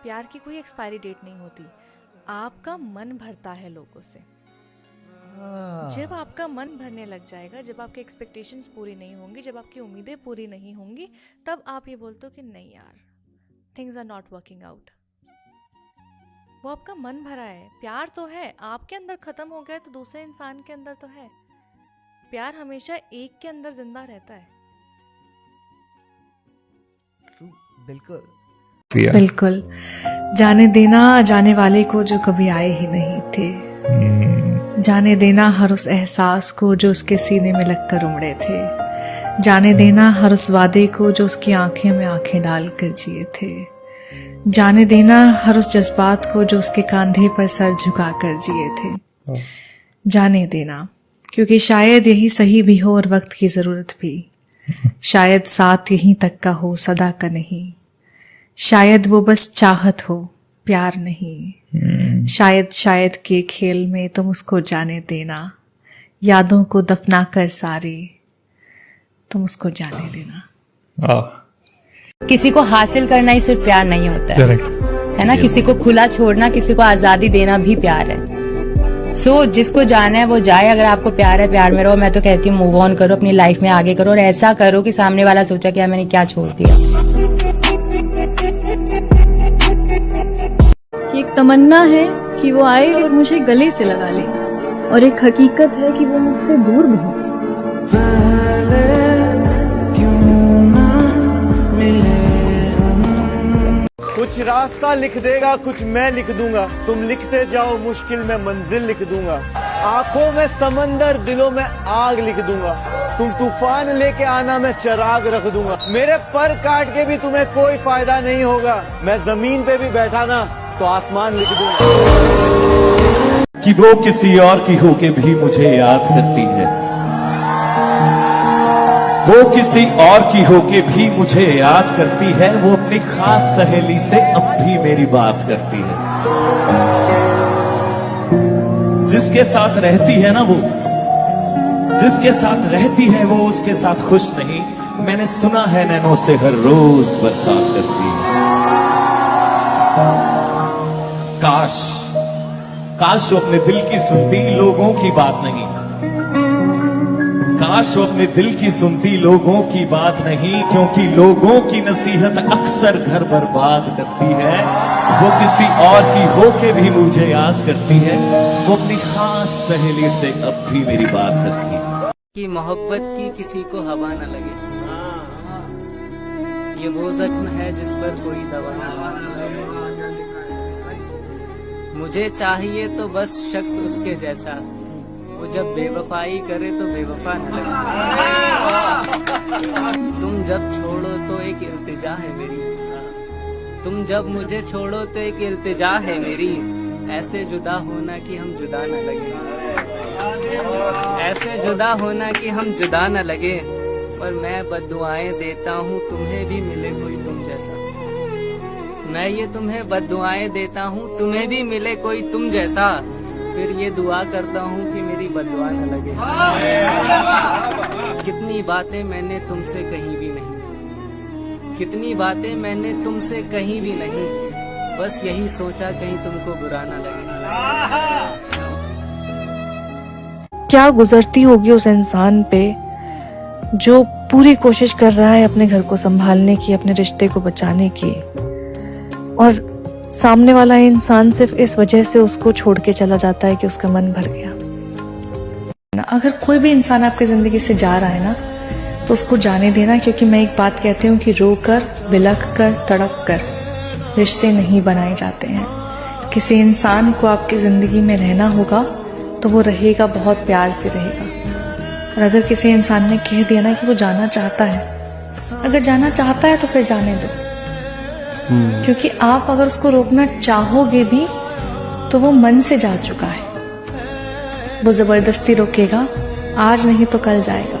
प्यार की कोई एक्सपायरी डेट नहीं होती, आपका मन भरता है लोगों से। जब आपका मन भरने लग जाएगा, जब आपके एक्सपेक्टेशंस पूरी नहीं होंगी, जब आपकी उम्मीदें पूरी नहीं होंगी, तब आप ये बोलते हो कि नहीं यार, things are not working out. वो आपका मन भरा है, प्यार तो है, आपके अंदर खत्म हो गया तो दूसरे इंसान के अंदर तो है। प्यार हमेशा एक के अंदर जिंदा रहता है। बिल्कुल बिल्कुल। जाने देना जाने वाले को जो कभी आए ही नहीं थे, जाने देना हर उस एहसास को जो उसके सीने में लगकर उमड़े थे, जाने देना हर उस वादे को जो उसकी आंखें में आंखें डालकर जिए थे, जाने देना हर उस जज्बात को जो उसके कंधे पर सर झुकाकर जिए थे। जाने देना, क्योंकि शायद यही सही भी हो और वक्त की जरूरत भी, शायद साथ यहीं तक का हो सदा का नहीं, शायद वो बस चाहत हो प्यार नहीं, शायद के खेल में तुम उसको जाने देना, यादों को दफना कर सारी तुम उसको जाने देना। किसी को हासिल करना ही सिर्फ प्यार नहीं होता है ना। किसी को खुला छोड़ना, किसी को आजादी देना भी प्यार है। सो जिसको जाना है वो जाए। अगर आपको प्यार है, प्यार में रहो। मैं तो कहती हूँ मूव ऑन करो, अपनी लाइफ में आगे करो और ऐसा करो कि सामने वाला सोचा कि मैंने क्या छोड़ दिया। एक तमन्ना है कि वो आए और मुझे गले से लगा ले, और एक हकीकत है कि वो मुझसे दूर भी हो। कुछ रास्ता लिख देगा, कुछ मैं लिख दूंगा, तुम लिखते जाओ, मुश्किल में मंजिल लिख दूंगा। आंखों में समंदर, दिलों में आग लिख दूंगा, तुम तूफान लेके आना, मैं चिराग रख दूंगा। मेरे पर काट के भी तुम्हें कोई फायदा नहीं होगा, मैं जमीन पे भी बैठा ना तो आसमान लिख दूंगा। कि वो किसी और की होके भी मुझे याद करती है, वो किसी और की होके भी मुझे याद करती है, वो अपनी खास सहेली से अब भी मेरी बात करती है। जिसके साथ रहती है ना वो, जिसके साथ रहती है वो उसके साथ खुश नहीं। मैंने सुना है नैनों से हर रोज बरसात करती है। काश वो अपने दिल की सुनती, लोगों की बात नहीं। काश वो अपने दिल की सुनती, लोगों की बात नहीं, क्योंकि लोगों की नसीहत अक्सर घर बर्बाद करती है। वो किसी और की होके भी मुझे याद करती है, वो अपनी खास सहेली से अब भी मेरी बात करती है। कि मोहब्बत की किसी को हवा न लगे, ये वो जख्म है जिस पर कोई दवा न लगे। मुझे चाहिए तो बस शख्स उसके जैसा, वो जब बेवफाई करे तो बेवफा न लगे। तुम जब छोड़ो तो एक इल्तिजा है मेरी, तुम जब मुझे छोड़ो तो एक इल्तिजा है मेरी। ऐसे जुदा होना कि हम जुदा न लगे, ऐसे जुदा होना कि हम जुदा न लगे। पर मैं बद्दुआएं देता हूँ तुम्हें भी मिले कोई तुम जैसा, मैं ये तुम्हें बद्दुआएं देता हूँ तुम्हें भी मिले कोई तुम जैसा। फिर ये दुआ करता हूँ कि मेरी बद्दुआ न लगे। कितनी बातें मैंने तुमसे कहीं भी नहीं, कितनी बातें मैंने तुमसे कहीं भी नहीं, बस यही सोचा कहीं तुमको बुरा न लगे। क्या गुजरती होगी उस इंसान पे जो पूरी कोशिश कर रहा है अपने घर को संभालने की, अपने रिश्ते को बचाने की, और सामने वाला इंसान सिर्फ इस वजह से उसको छोड़ के चला जाता है कि उसका मन भर गया। अगर कोई भी इंसान आपकी जिंदगी से जा रहा है ना, तो उसको जाने देना, क्योंकि मैं एक बात कहती हूँ कि रोकर, बिलख कर, तड़प कर रिश्ते नहीं बनाए जाते हैं। किसी इंसान को आपकी जिंदगी में रहना होगा तो वो रहेगा, बहुत प्यार से रहेगा। और अगर किसी इंसान ने कह दिया ना कि वो जाना चाहता है, अगर जाना चाहता है तो फिर जाने दो, क्योंकि आप अगर उसको रोकना चाहोगे भी तो वो मन से जा चुका है। वो जबरदस्ती रोकेगा, आज नहीं तो कल जाएगा।